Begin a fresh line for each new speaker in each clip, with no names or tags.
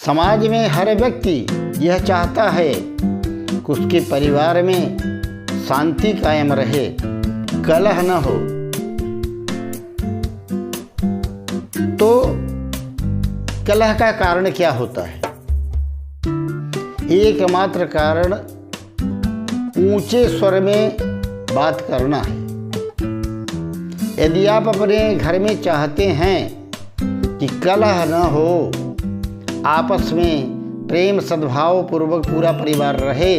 समाज में हर व्यक्ति यह चाहता है कि उसके परिवार में शांति कायम रहे, कलह न हो। तो कलह का कारण क्या होता है? एकमात्र कारण ऊंचे स्वर में बात करना है। यदि आप अपने घर में चाहते हैं कि कलह न हो, आपस में प्रेम सद्भाव पूर्वक पूरा परिवार रहे,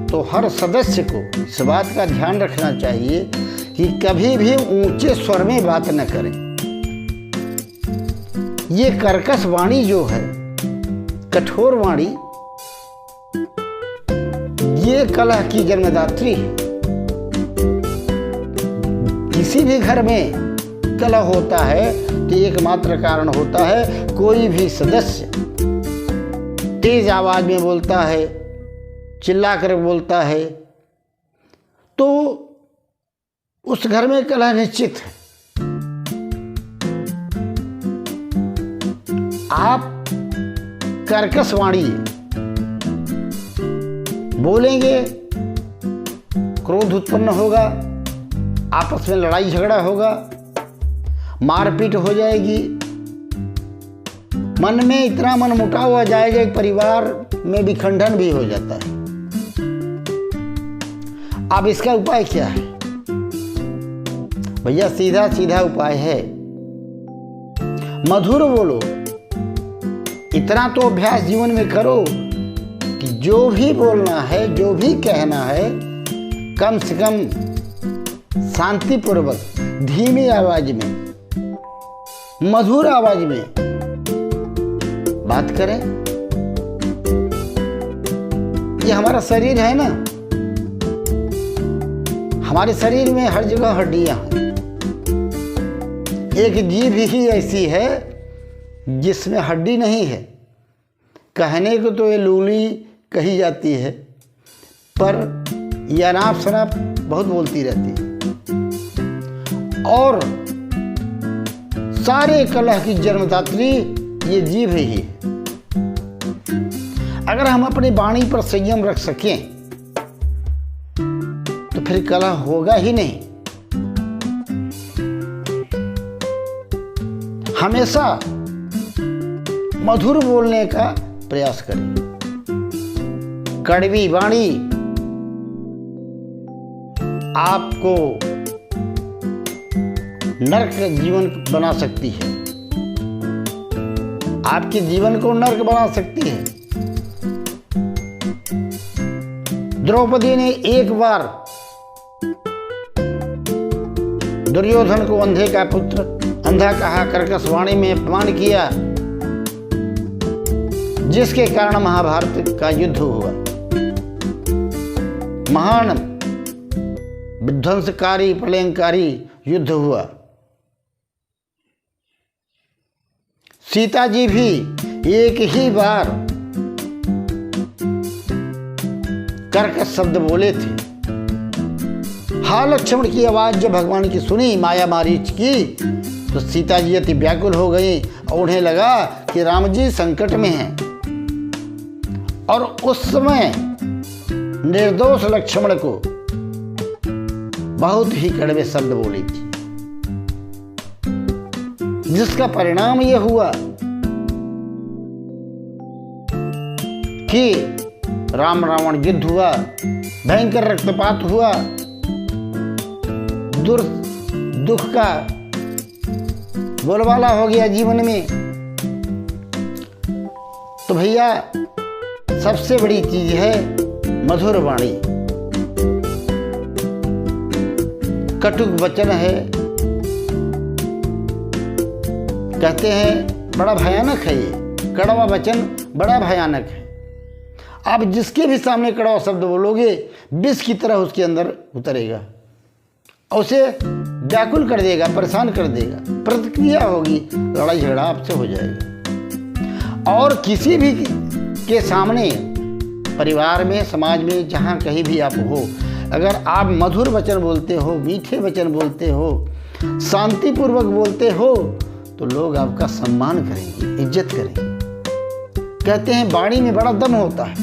तो हर सदस्य को इस बात का ध्यान रखना चाहिए कि कभी भी ऊंचे स्वर में बात न करें। ये कर्कश वाणी जो है, कठोर वाणी, ये कलह की जन्मदात्री है। किसी भी घर में कलह होता है तो एकमात्र कारण होता है कोई भी सदस्य तेज आवाज में बोलता है, चिल्लाकर बोलता है, तो उस घर में कलह निश्चित है। आप कर्कश वाणी बोलेंगे, क्रोध उत्पन्न होगा, आपस में लड़ाई झगड़ा होगा, मारपीट हो जाएगी, मन में इतना मन मुटाव हो जाएगा कि परिवार में विखंडन भी हो जाता है। अब इसका उपाय क्या है? भैया सीधा सीधा उपाय है, मधुर बोलो। इतना तो अभ्यास जीवन में करो कि जो भी बोलना है, जो भी कहना है, कम से कम शांतिपूर्वक, धीमी आवाज में, मधुर आवाज में बात करें। ये हमारा शरीर है ना, हमारे शरीर में हर जगह हड्डियां हैं। एक जीभ ही ऐसी है जिसमें हड्डी नहीं है। कहने को तो ये लूली कही जाती है, पर ये अनाप शनाप बहुत बोलती रहती है। और सारे कलह की जन्मदात्री ये जीभ ही है। अगर हम अपनी वाणी पर संयम रख सकें तो फिर कलह होगा ही नहीं। हमेशा मधुर बोलने का प्रयास करें। कड़वी वाणी आपको नरक जीवन बना सकती है, आपके जीवन को नरक बना सकती है। द्रौपदी ने एक बार दुर्योधन को अंधे का पुत्र अंधा कहा, कर्कश वाणी में अपमान किया, जिसके कारण महाभारत का युद्ध हुआ। महान विध्वंसकारी प्रलयंकारी युद्ध हुआ। सीता जी भी एक ही बार कर्कश शब्द बोले थे। हाँ, लक्ष्मण की आवाज जब भगवान की सुनी माया मारीच की, तो सीता जी अति व्याकुल हो गई और उन्हें लगा कि राम जी संकट में हैं। और उस समय निर्दोष लक्ष्मण को बहुत ही कड़वे शब्द बोली थी, जिसका परिणाम यह हुआ कि राम रावण युद्ध हुआ, भयंकर रक्तपात हुआ, दुख का बोलबाला हो गया जीवन में। तो भैया सबसे बड़ी चीज है मधुर वाणी। कटुक वचन है, कहते हैं बड़ा भयानक है। ये कड़वा वचन बड़ा भयानक है। आप जिसके भी सामने कड़वा शब्द बोलोगे, विष की तरह उसके अंदर उतरेगा और उसे व्याकुल कर देगा, परेशान कर देगा, प्रतिक्रिया होगी, लड़ाई झगड़ा आपसे हो जाएगा। और किसी भी के सामने, परिवार में, समाज में, जहाँ कहीं भी आप हो, अगर आप मधुर वचन बोलते हो, मीठे वचन बोलते हो, शांतिपूर्वक बोलते हो, तो लोग आपका सम्मान करेंगे, इज्जत करेंगे। कहते हैं वाणी में बड़ा दम होता है।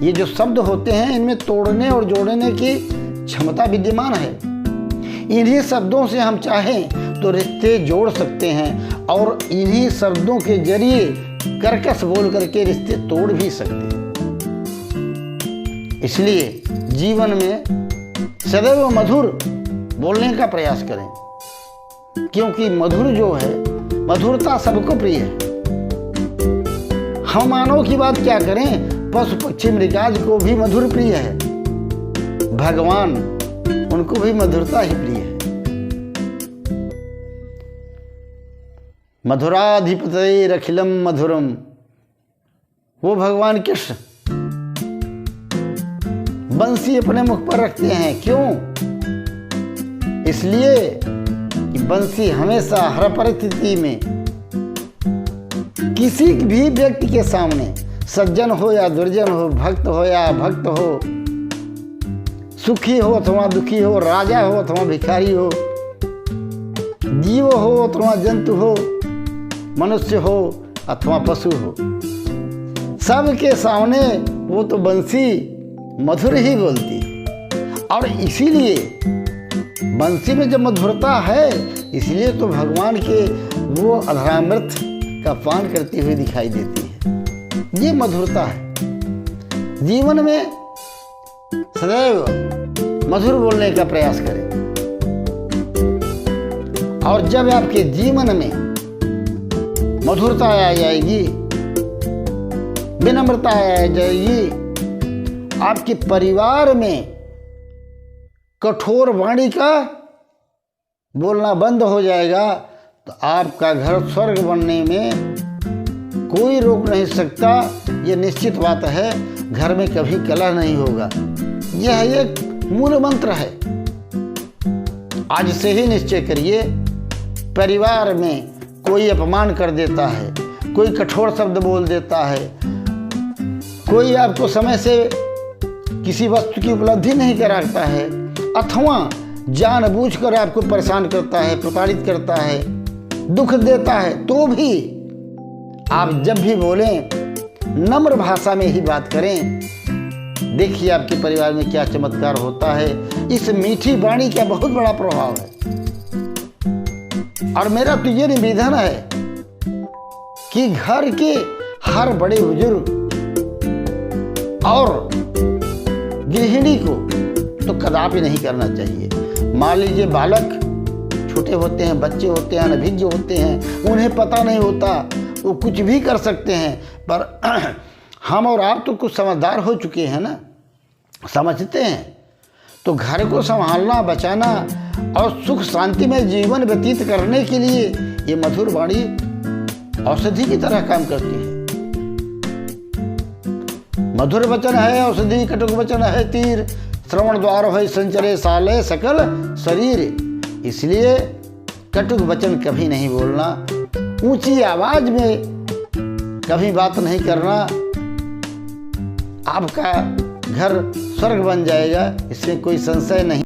ये जो शब्द होते हैं इनमें तोड़ने और जोड़ने की क्षमता विद्यमान है। इन्हीं शब्दों से हम चाहें तो रिश्ते जोड़ सकते हैं और इन्हीं शब्दों के जरिए कर्कश बोल करके रिश्ते तोड़ भी सकते हैं। इसलिए जीवन में सदैव मधुर बोलने का प्रयास करें, क्योंकि मधुर जो है, मधुरता सबको प्रिय है। हम मानव की बात क्या करें, पशु पक्षी मृगाज को भी मधुर प्रिय है। भगवान, उनको भी मधुरता ही प्रिय है। मधुराधिपतिरखिलम मधुरम, वो भगवान कृष्ण बंसी अपने मुख पर रखते हैं। क्यों? इसलिए कि बंसी हमेशा हर परिस्थिति में किसी भी व्यक्ति के सामने, सज्जन हो या दुर्जन हो, भक्त हो या अभक्त हो, सुखी हो अथवा दुखी हो, राजा हो अथवा भिखारी हो, जीव हो अथवा जंतु हो, मनुष्य हो अथवा पशु हो, सबके सामने वो तो बंसी मधुर ही बोलती है। और इसीलिए बंसी में जब मधुरता है, इसलिए तो भगवान के वो अधरामृत का पान करती हुई दिखाई देती है। ये मधुरता है। जीवन में सदैव मधुर बोलने का प्रयास करें। और जब आपके जीवन में मधुरता आ जाएगी, विनम्रता आ जाएगी, आपके परिवार में कठोर वाणी का बोलना बंद हो जाएगा, तो आपका घर स्वर्ग बनने में कोई रोक नहीं सकता। ये निश्चित बात है। घर में कभी कलह नहीं होगा। यह एक मूल मंत्र है। आज से ही निश्चय करिए, परिवार में कोई अपमान कर देता है, कोई कठोर शब्द बोल देता है, कोई आपको समय से किसी वस्तु की उपलब्धि नहीं कराता है, अथवा जानबूझकर आपको परेशान करता है, प्रताड़ित करता है, दुख देता है, तो भी आप जब भी बोलें नम्र भाषा में ही बात करें। देखिए आपके परिवार में क्या चमत्कार होता है। इस मीठी वाणी का बहुत बड़ा प्रभाव है। और मेरा तो ये निवेदन है कि घर के हर बड़े बुजुर्ग और गृहिणी को तो कदापि नहीं करना चाहिए। मान लीजिए बालक छोटे होते हैं, बच्चे होते हैं, अनभिज्ञ होते हैं, उन्हें पता नहीं होता, वो कुछ भी कर सकते हैं। पर हम और आप तो कुछ समझदार हो चुके हैं ना, समझते हैं। तो घर को संभालना, बचाना और सुख शांति में जीवन व्यतीत करने के लिए ये मधुर वाणी औषधि की तरह काम करती है। मधुर वचन है औषधि, कटुक वचन है तीर, श्रवण द्वार है संचरे साले सकल शरीर। इसलिए कटुक वचन कभी नहीं बोलना, ऊंची आवाज में कभी बात नहीं करना। आपका घर स्वर्ग बन जाएगा, इसमें कोई संशय नहीं।